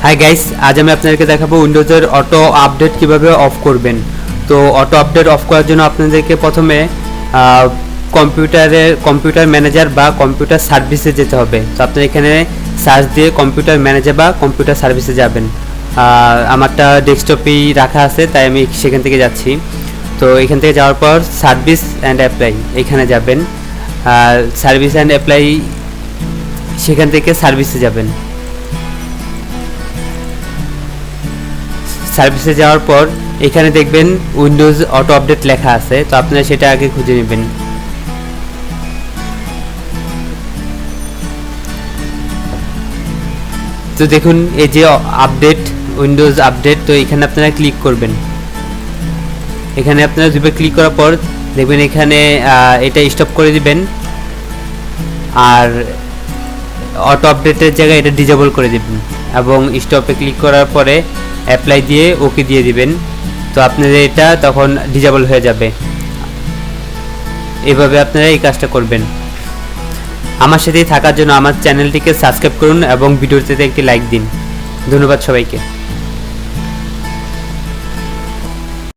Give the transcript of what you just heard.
Hi guys, আজ আমি আপনাদেরকে দেখাবো উইন্ডোজের অটো আপডেট কিভাবে অফ করবেন। তো অটো আপডেট অফ করার জন্য আপনাদেরকে প্রথমে কম্পিউটার ম্যানেজার বা কম্পিউটার সার্ভিসে যেতে হবে। তো আপনি এখানে সার্চ দিয়ে কম্পিউটার ম্যানেজার বা কম্পিউটার সার্ভিসে যাবেন। আমারটা ডেস্কটপেই রাখা আছে, তাই আমি সেখান থেকে যাচ্ছি। তো এখান থেকে যাওয়ার পর সার্ভিস অ্যান্ড অ্যাপ্লাই এখানে যাবেন। সার্ভিস অ্যান্ড অ্যাপ্লাই সেখান থেকে সার্ভিসে যাবেন। সার্ভিসে যাওয়ার পর এখানে দেখবেন উইন্ডোজ অটো আপডেট লেখা আছে, তো আপনারা সেটা আগে খুঁজে নেবেন। তো দেখুন এই যে আপডেট, উইন্ডোজ আপডেট, তো এখানে আপনারা ক্লিক করবেন। এখানে আপনারা দুবার ক্লিক করার পর দেখবেন এখানে এটা স্টপ করে দিবেন, আর অটো আপডেটের জায়গায় এটা ডিজেবল করে দিবেন এবং স্টপে ক্লিক করার পরে অ্যাপ্লাই দিয়ে ওকে দিয়ে দিবেন। তো আপনাদের এটা তখন ডিজেবল হয়ে যাবে। এভাবে আপনারা এই কাজটা করবেন। আমার সাথেই থাকার জন্য আমার চ্যানেলটিকে সাবস্ক্রাইব করুন এবং ভিডিওটিতে একটি লাইক দিন। ধন্যবাদ সবাইকে।